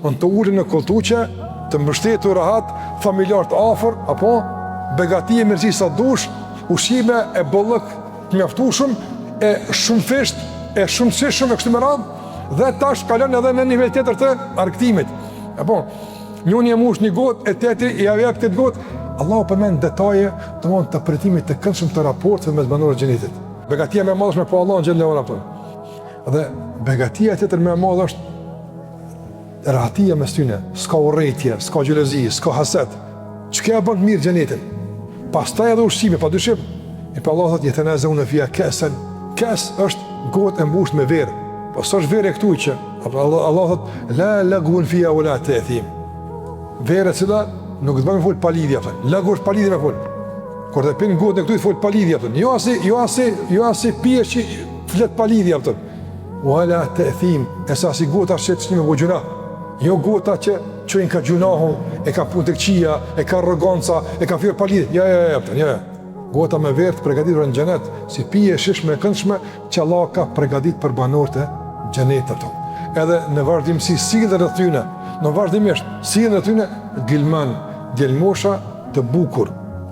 në të ulin në kultuqe, të mbështetur rahat, familjar të afër, apo begati e mirësi sa dush, ushqime e bollëk të mjaftueshëm, e shumëfisht, e shumësishëm e kështu me radhë, dhe tash kalon edhe në nivel tjetër të argëtimit. Apo njëri e mush një gotë, e tjetri i jep këtë gotë. Allahu përmend detaje të pritimit të këndshëm të raporteve mes banorëve të xhenetit. Begatia më e madhe është me pa Allahun xhallahu ala. Dhe begatia tjetër më e madhe është rahatia mes tyre, s'ka urrëtie, s'ka xhelozi, s'ka haset. Çka bën mirë xhenetin? Pastaj edhe ushqimi, padyshim. E pa Allah thotë yetanazuna fiha kasan. Kas është gotë e mbushur me verë. Po s'është verë këtu që Allah thotë la lagun fiha wala ta'thim. Verë që nuk të bëjmë fol palidhja, lagu është palidhja me fol. Kur të pin gotën këtu të fol palidhja, jo asi pije që flet palidhja atë. Wala ta'thim, esasi gota që me gjuna. Jo gota që çojnë ka gjunahun, e ka punë të këqija, e ka arroganca, e ka fyer palidhje. Ja. Gota me verë të përgatitur në xhenet, si pije e shishme e këndshme që Allah ka përgatitur për banorët e xhenetit. Edhe në vazhdimsi sillen rreth tyre, në vazhdimisht sillen rreth tyre gilman, djelmosha të bukur,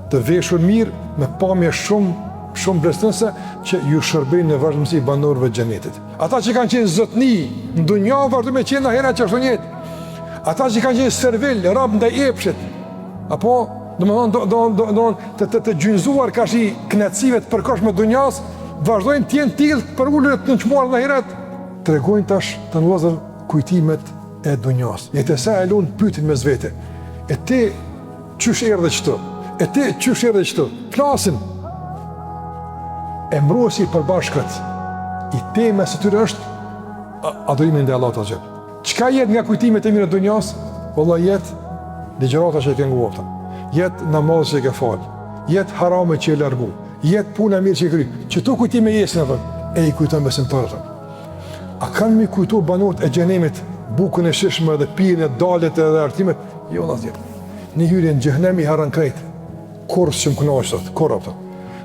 të veshur mirë, me pamje shumë blestonëse që ju shërbejnë në vazhdimsi banorëve të xhenetit. Ata që kanë qenë zotni në dunjë vazhdojnë me qenë herë që ashtu njëjtë. Ata që kanë qenë servil, rab ndaj epshit, apo të gjynzuar ka shi knatësive të përkohshme të dunjas, vazhdojnë të jenë tillë për ulur të nënçmuar në ahiret. Tregojnë tash të vëllezër kujtimet e dunjas. Jetë sa e lun pyetin mes vete. E ti çysh erdhe këtu? E ti çysh erdhe këtu? Flasin. Emrosi për bashkët. I tema së tyre është adhurimi ndaj Allahut azh. Çka jet nga kujtimet e mira të dunjas? Vallahi jet ligjërata që e ke nguofta. Jet namaz që e ke fal. Jet harame që e largu. Jet puna mirë që e kry. Çto kujtime jesin atë? E i kujton besimtarët. A kanë mi kujtu banorët e xhenemit bukën e shishme dhe pirën e dalet edhe artimet? Jo asgjë. Në hyrjen në xhenem i harran krejt. Kurrë që më kënaqet, kurrë ato.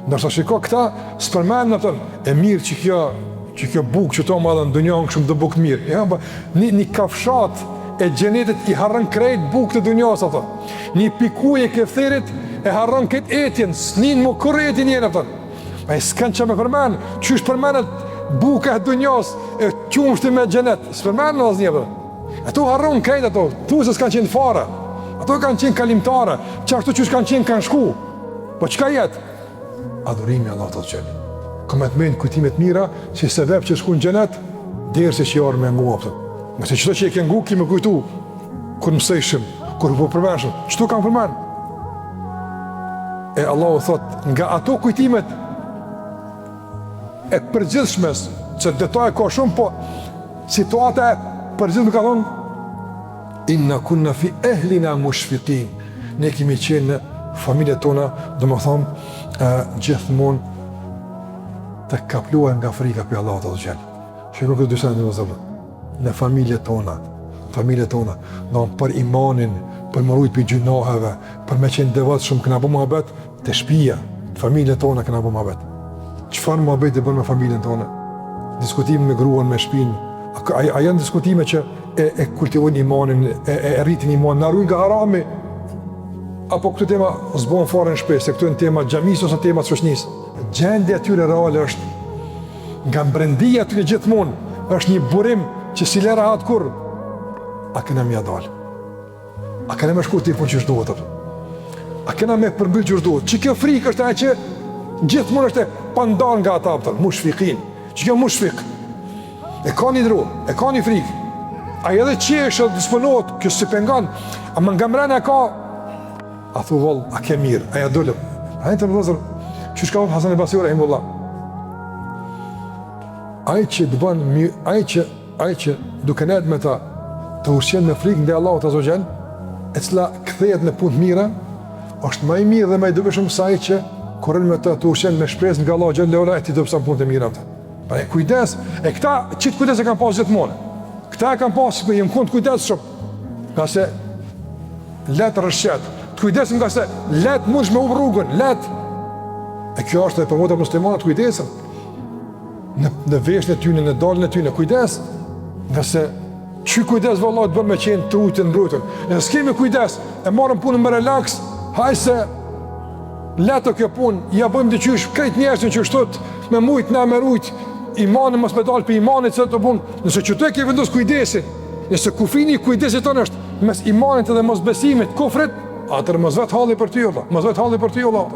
Ndërsa shiko këta, s'përmend atë e mirë që kjo bukë që to më dha në dunjë shumë të bukë mirë. Ja, një kafshat e xhenetit i harran krejt bukë të dunjës ato. Një pikuje e kefterit e harran këtë etjen, s'nin më kurrë etjen jenë ato. Pa s'kan që me përmend, çysh përmendet buka e dunjës e qumshti me xhenet, s'përmend asnjë ato. Ato harron krejt ato, tu se s'kan qenë fare. Ato kanë qenë kalimtare, çashtu që kanë qenë kanë shku. Po çka jetë? Adhurimi Allahut të xhel. Komentmen kujtimet mira, si sebeb që shkon në xhenet, derisi që orë me nguaptë. Nëse çdo që e ke ngu ki më kujtu kur mësejshim, kur po përmendshëm, çto kanë përmend? E Allahu thot, nga ato kujtimet e përgjithshme, që detaje ka shumë, po situata e përgjithshme ka thonë inna kunna fi ehlina mushfiqin. Ne kemi qenë në familjet tona, domethënë gjithmonë të kapluar nga frika për Allahut azh xhel. Shikoj këtë dyshën e vëzhgë. Në familjet tona, për imanin, për më rujt për gjunaheve, për me qenë devotshëm këna bu muhabet të shtëpia, familjet tona këna bu muhabet. Çfarë muhabet e bën me familjen tonë? Diskutime me gruan, me shtëpinë. A janë diskutime që e kultivojnë imanin, e rritin imanin, na ruajnë nga harami? Apo këto tema zbon fare në shpesë, këto janë tema xhamis ose tema shoqënisë. Gjendja e tyre reale është nga mbrendia e tyre gjithmonë është një burim që si lera atë kur a kena mja dalë, a kena me shku të i punë që shduhet atë, a kena me përmbyll që shduhet, që kjo frikë është e që gjithmonë është e pandar nga ata apëtër, mushfikin, që kjo mushfik, e ka një dru, e ka një frikë, a edhe qeshë disponohet, kjo si pengan, a më nga mrena ka, a thu vol, a ke mirë, a ja dullëm, a një të mëdhëzër, që shka vëmë Hasan e Basri, rahimullah, ai që duke net me ta të ushqen me frikë ndaj Allahut azh xhel, e cila kthehet në punë të mira, është më i mirë dhe më i dobishëm se ai që korren me ta të ushqen me shpresë nga Allahu xhel leula e ti do të punë të mira ata. Pra kujdes, e këta çit kujdes e kanë pasur gjithmonë. Këta kanë pasur me jem kund kujdesshëm. Ka se let rrshet. Kujdes nga se let mundsh me u rrugën, let. E kjo është edhe për motë muslimanët kujdesen. Në veshën e tyre, në dalën e tyre, kujdes, nga se Çi kujdes vëllai të bën me qenë trutin mbrojtën. Ne s'kemi kujdes, e marrim punën me relaks, hajse leto kjo punë, ja bëjmë diçysh krejt njerëzin që shtot me mujt na me rujt, imanin mos me dal për imanit se të punë. Nëse që të ke vendos kujdesin, nëse kufini kujdesit tonë është mes imanit dhe mosbesimit, kufrit, atëherë mos vet halli për ty olla, mos vet halli për ty olla.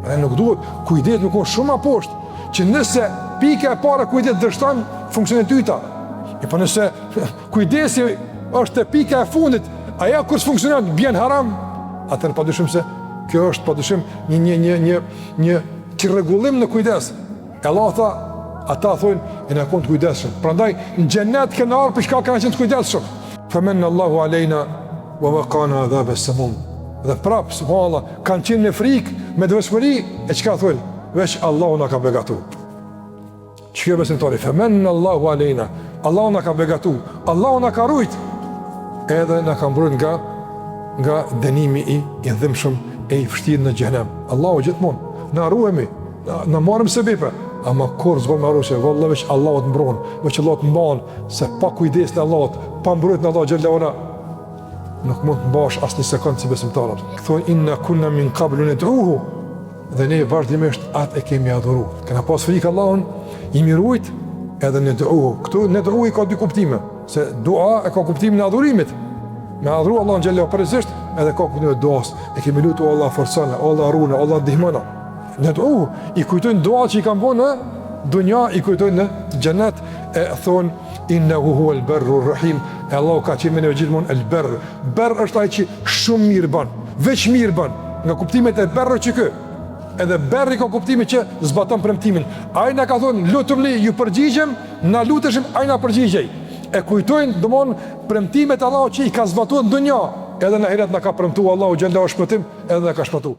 Ne nuk duhet kujdes me konë shumë poshtë, që nëse pika e para kujdes dështon funksionin e dyta. E po nëse kujdesi është te pika e fundit, ajo kur s'funksionon bjen haram, atëherë padyshim se kjo është padyshim një rregullim në kujdes. Allah tha, ata thonë e na kon të kujdesshëm. Prandaj në xhenet kanë ardhur për çka kanë qenë të kujdesshëm. Famanna Allahu alejna wa waqana adhab as-samum. Dhe prap subhanallah kanë qenë në frikë me dëshmëri e çka thonë? Veç Allahu na ka begatuar. Çka besimtari? Famanna Allahu alejna. Allahu na ka begatuar. Allahu na ka rujt. Edhe na ka mbrojtur nga dënimi i dhimbshëm e i vështirë në xhenem. Allahu gjithmonë na ruhemi, na marrim sebepe. Ama kur zbon me arroshe, valla veç Allahu të mbron, veç Allahu të mban, se pa kujdes në Allahut, pa mbrojtje në Allah xhalla ora, nuk mund të mbash as një sekond si besimtarët. Thonë inna kunna min qablu nad'uhu, dhe ne vazhdimisht atë e kemi adhuruar. Kena pas frikë Allahun, i mirujt edhe nad'uhu. Këtu nad'uhu ka dy kuptime, se dua e ka kuptimin e adhurimit. Me adhuru Allahun xhalla përgjithsisht, edhe ka kuptimin e duas. E kemi lutur Allah forsana, Allah runa, Allah ndihmona. I kujtojnë dua që i kanë bënë në dunja, i kujtojnë në xhenet, e thonë innahu huwal barrur rahim. E Allahu ka qenë me gjithmonë el barr. Barr është ai që shumë mirë bën, veç mirë bën. Nga kuptimet e barrë që kë. Edhe barri ka kuptimin që zbaton premtimin. Ai na ka thonë lutumni ju përgjigjem, na luteshim ai na përgjigjej. E kujtojnë domon premtimet e Allahut që i ka zbatuar në dunja, edhe në ahiret na ka premtuar Allahu xhallahu shpëtim, edhe na ka shpëtuar.